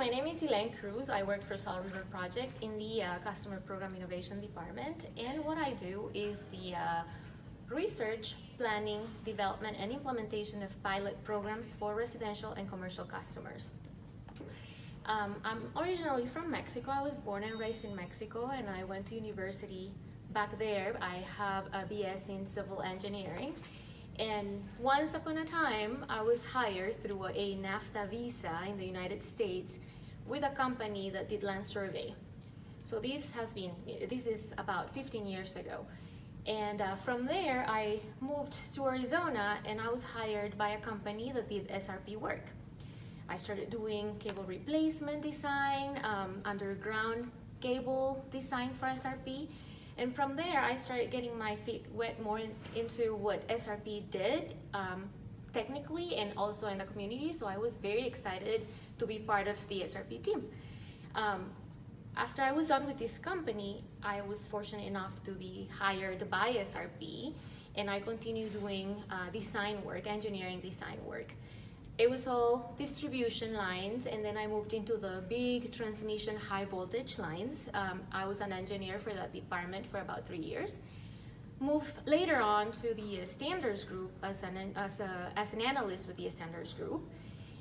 my name is Hilen Cruz. I work for Salt River Project in the Customer Program Innovation Department, and what I do is the research, planning, development, and implementation of pilot programs for residential and commercial customers. I'm originally from Mexico. I was born and raised in Mexico, and I went to university back there. I have a BS in civil engineering. And once upon a time, I was hired through a NAFTA visa in the United States with a company that did land survey. So this is about 15 years ago. And from there, I moved to Arizona, and I was hired by a company that did SRP work. I started doing cable replacement design, underground cable design for SRP. And from there, I started getting my feet wet more into what SRP did technically and also in the community. So I was very excited to be part of the SRP team. After I was done with this company, I was fortunate enough to be hired by SRP, and I continued doing design work, engineering design work. It was all distribution lines, and then I moved into the big transmission high voltage lines. I was an engineer for that department for about 3 years. Moved later on to the standards group as an analyst with the standards group.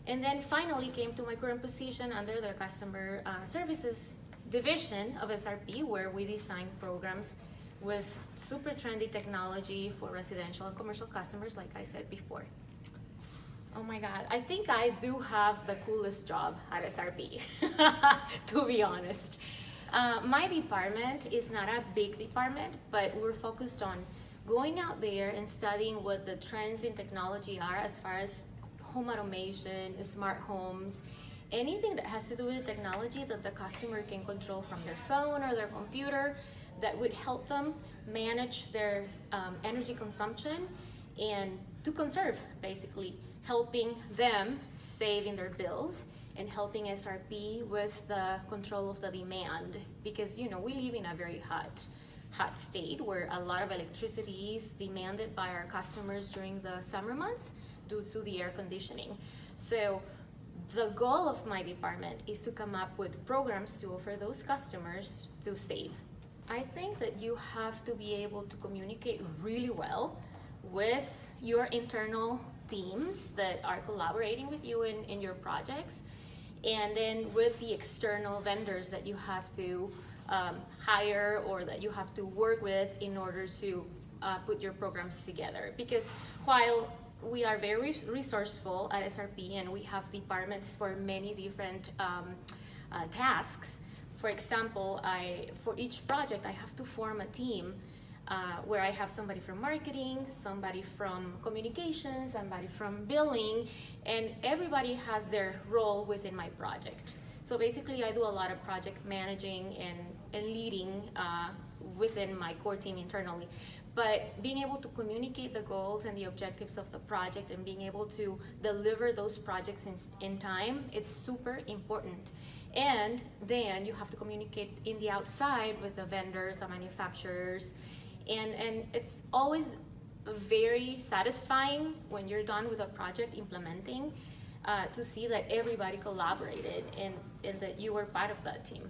And then finally came to my current position under the customer services division of SRP, where we design programs with super trendy technology for residential and commercial customers, like I said before. Oh my God, I think I do have the coolest job at SRP, to be honest. My department is not a big department, but we're focused on going out there and studying what the trends in technology are as far as home automation, smart homes, anything that has to do with technology that the customer can control from their phone or their computer that would help them manage their energy consumption and to conserve, basically. Helping them saving their bills and helping SRP with the control of the demand, because we live in a very hot state where a lot of electricity is demanded by our customers during the summer months due to the air conditioning. So the goal of my department is to come up with programs to offer those customers to save. I think that you have to be able to communicate really well with your internal teams that are collaborating with you in your projects, and then with the external vendors that you have to hire or that you have to work with in order to put your programs together. Because while we are very resourceful at SRP and we have departments for many different tasks, for example, for each project I have to form a team where I have somebody from marketing, somebody from communications, somebody from billing, and everybody has their role within my project. So basically I do a lot of project managing and leading within my core team internally. But being able to communicate the goals and the objectives of the project and being able to deliver those projects in time, it's super important. And then you have to communicate in the outside with the vendors, the manufacturers, and it's always very satisfying when you're done with a project implementing to see that everybody collaborated and that you were part of that team.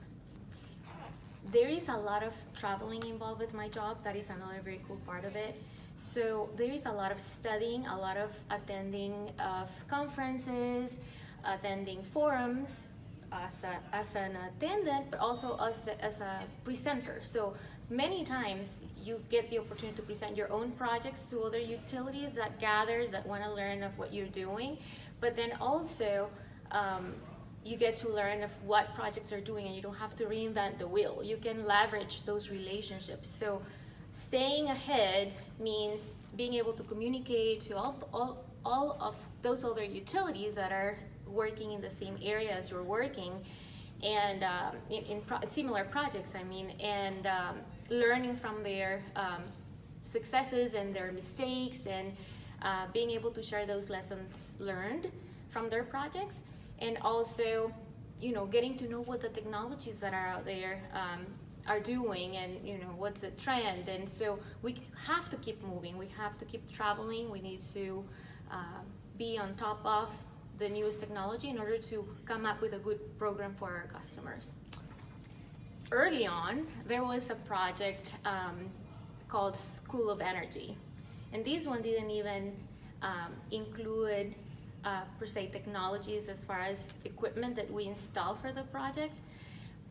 There is a lot of traveling involved with my job. That is another very cool part of it. So there is a lot of studying, a lot of attending of conferences, attending forums as an attendant, but also as a presenter. So many times you get the opportunity to present your own projects to other utilities that gather, that want to learn of what you're doing, but then also you get to learn of what projects are doing, and you don't have to reinvent the wheel. You can leverage those relationships. So staying ahead means being able to communicate to all of those other utilities that are working in the same area as you're working, and in similar projects, and learning from their successes and their mistakes, and being able to share those lessons learned from their projects, and also getting to know what the technologies that are out there are doing, and what's the trend. And so we have to keep moving, we have to keep traveling, we need to be on top of the newest technology in order to come up with a good program for our customers. Early on, there was a project called School of Energy. And this one didn't even include per se technologies as far as equipment that we install for the project.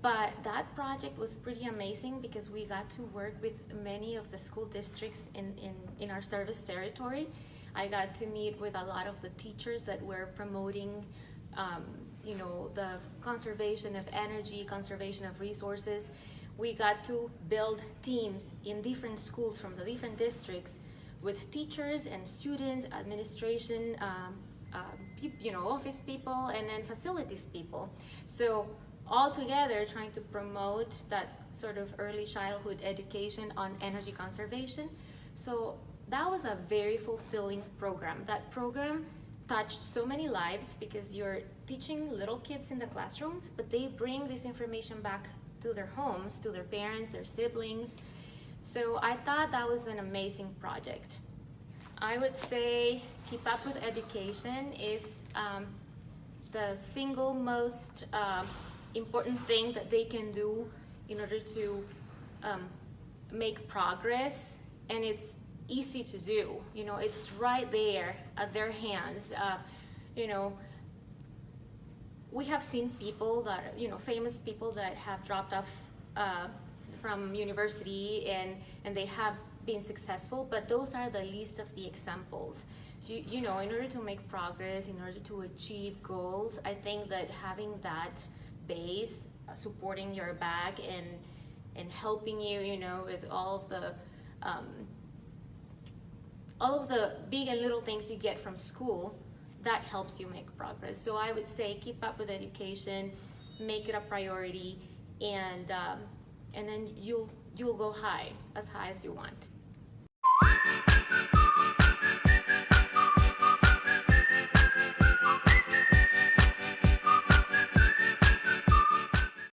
But that project was pretty amazing because we got to work with many of the school districts in our service territory. I got to meet with a lot of the teachers that were promoting the conservation of energy, conservation of resources. We got to build teams in different schools from the different districts with teachers and students, administration, office people, and then facilities people. So all together trying to promote that sort of early childhood education on energy conservation. So that was a very fulfilling program. That program touched so many lives because you're teaching little kids in the classrooms, but they bring this information back to their homes, to their parents, their siblings. So I thought that was an amazing project. I would say keep up with education is the single most important thing that they can do in order to make progress, and it's easy to do. It's right there at their hands. We have seen people that, famous people that have dropped off from university and they have been successful, but those are the least of the examples. So, in order to make progress, in order to achieve goals, I think that having that base supporting your back and helping you, with all of the big and little things you get from school, that helps you make progress. So I would say keep up with education, make it a priority, and then you'll go high as you want.